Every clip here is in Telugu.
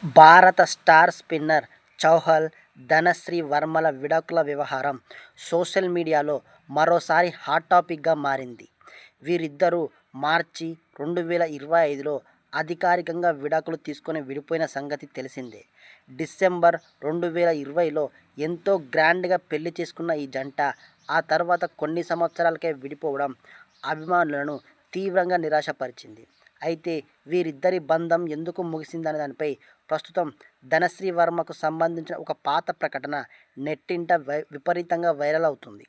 భారత స్టార్ స్పిన్నర్ చౌహల్, ధనశ్రీ వర్మల విడాకుల వ్యవహారం సోషల్ మీడియాలో మరోసారి హాట్ టాపిక్గా మారింది. వీరిద్దరూ మార్చి 2025లో అధికారికంగా విడాకులు తీసుకొని విడిపోయిన సంగతి తెలిసిందే. డిసెంబర్ 2020లో ఎంతో గ్రాండ్గా పెళ్లి చేసుకున్న ఈ జంట ఆ తర్వాత కొన్ని సంవత్సరాలకే విడిపోవడం అభిమానులను తీవ్రంగా నిరాశపరిచింది. అయితే వీరిద్దరి బంధం ఎందుకు ముగిసిందనే దానిపై ప్రస్తుతం ధనశ్రీ వర్మకు సంబంధించిన ఒక పాత ప్రకటన నెట్టింట విపరీతంగా వైరల్ అవుతుంది.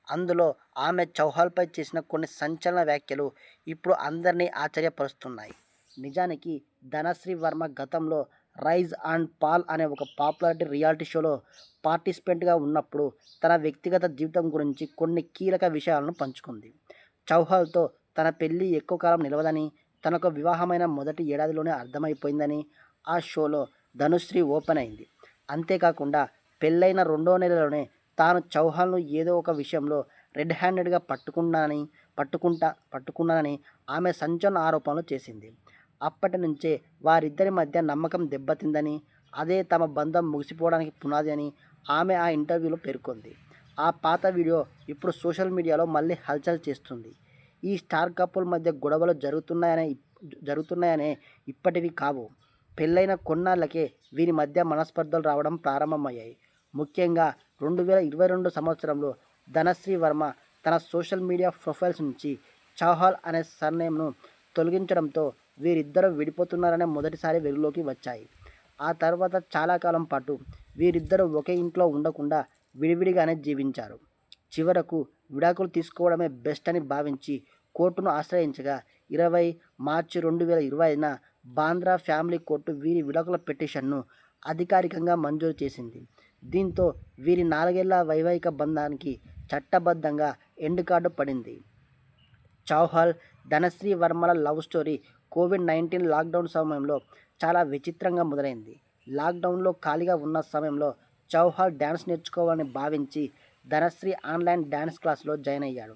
అందులో ఆమె చౌహాల్పై చేసిన కొన్ని సంచలన వ్యాఖ్యలు ఇప్పుడు అందరినీ ఆశ్చర్యపరుస్తున్నాయి. నిజానికి ధనశ్రీ వర్మ గతంలో రైజ్ అండ్ పాల్ అనే ఒక పాపులారిటీ రియాలిటీ షోలో పార్టిసిపెంట్గా ఉన్నప్పుడు తన వ్యక్తిగత జీవితం గురించి కొన్ని కీలక విషయాలను పంచుకుంది. చౌహాల్తో తన పెళ్లి ఎక్కువ కాలం నిలవదని, తనకు వివాహమైన మొదటి ఏడాదిలోనే అర్థమైపోయిందని ఆ షోలో ధనుశ్రీ ఓపెన్ అయింది. అంతేకాకుండా పెళ్ళైన 2వ నెలలోనే తాను చౌహాల్ను ఏదో ఒక విషయంలో రెడ్ హ్యాండెడ్గా పట్టుకున్నానని ఆమె సంచలన ఆరోపణలు చేసింది. అప్పటి నుంచే వారిద్దరి మధ్య నమ్మకం దెబ్బతిందని, అదే తమ బంధం ముగిసిపోవడానికి పునాది అని ఆమె ఆ ఇంటర్వ్యూలో పేర్కొంది. ఆ పాత వీడియో ఇప్పుడు సోషల్ మీడియాలో మళ్ళీ హల్చల్ చేస్తుంది. ఈ స్టార్ కపుల్ మధ్య గొడవలు జరుగుతున్నాయనే ఇప్పటివి కావు. పెళ్ళైన కొన్నాళ్లకే వీరి మధ్య మనస్పర్ధలు రావడం ప్రారంభమయ్యాయి. ముఖ్యంగా 2022 సంవత్సరంలో ధనశ్రీ వర్మ తన సోషల్ మీడియా ప్రొఫైల్స్ నుంచి చౌహాల్ అనే సర్నేమ్ను తొలగించడంతో వీరిద్దరూ విడిపోతున్నారనే మొదటిసారి వెలుగులోకి వచ్చాయి. ఆ తర్వాత చాలా కాలం పాటు వీరిద్దరూ ఒకే ఇంట్లో ఉండకుండా విడివిడిగానే జీవించారు. చివరకు విడాకులు తీసుకోవడమే బెస్ట్ అని భావించి కోర్టును ఆశ్రయించగా 20 మార్చి 2025న బాంద్రా ఫ్యామిలీ కోర్టు వీరి విడాకుల పిటిషన్ను అధికారికంగా మంజూరు చేసింది. దీంతో వీరి 4 ఏళ్ల వైవాహిక బంధానికి చట్టబద్ధంగా ఎండ్ కార్డు పడింది. చౌహాల్, ధనశ్రీ వర్మల లవ్ స్టోరీ కోవిడ్-19 లాక్డౌన్ సమయంలో చాలా విచిత్రంగా మొదలైంది. లాక్డౌన్లో ఖాళీగా ఉన్న సమయంలో చౌహాల్ డ్యాన్స్ నేర్చుకోవాలని భావించి ధనశ్రీ ఆన్లైన్ డ్యాన్స్ క్లాస్లో జాయిన్ అయ్యాడు.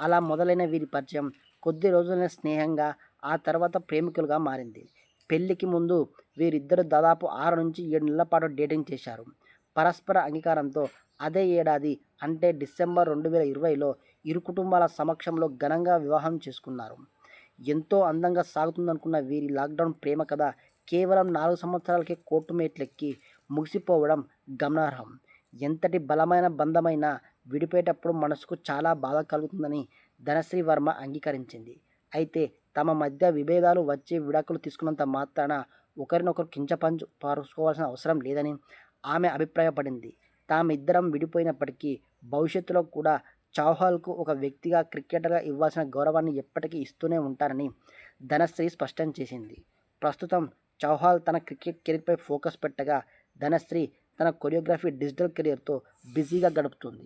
అలా మొదలైన వీరి పరిచయం కొద్ది రోజులనే స్నేహంగా, ఆ తర్వాత ప్రేమికులుగా మారింది. పెళ్లికి ముందు వీరిద్దరూ దాదాపు 6 నుంచి 7 నెలల పాటు డేటింగ్ చేశారు. పరస్పర అంగీకారంతో అదే ఏడాది అంటే డిసెంబర్ 2020లో ఇరు కుటుంబాల సమక్షంలో ఘనంగా వివాహం చేసుకున్నారు. ఎంతో అందంగా సాగుతుందనుకున్న వీరి లాక్డౌన్ ప్రేమ కథ కేవలం 4 సంవత్సరాలకే కోర్టు మెట్లెక్కి ముగిసిపోవడం గమనార్హం. ఎంతటి బలమైన బంధమైనా విడిపోయేటప్పుడు మనసుకు చాలా బాధ కలుగుతుందని ధనశ్రీ వర్మ అంగీకరించింది. అయితే తమ మధ్య విభేదాలు వచ్చి విడాకులు తీసుకున్నంత మాత్రాన ఒకరినొకరు కించపరుచుకోవాల్సిన అవసరం లేదని ఆమె అభిప్రాయపడింది. తామిద్దరం విడిపోయినప్పటికీ భవిష్యత్తులో కూడా చౌహాల్కు ఒక వ్యక్తిగా, క్రికెటర్గా ఇవ్వాల్సిన గౌరవాన్ని ఎప్పటికీ ఇస్తూనే ఉంటానని ధనశ్రీ స్పష్టం చేసింది. ప్రస్తుతం చౌహాల్ తన క్రికెట్ కెరీర్పై ఫోకస్ పెట్టగా, ధనశ్రీ తన కొరియోగ్రఫీ, డిజిటల్ కెరీర్తో బిజీగా గడుపుతుంది.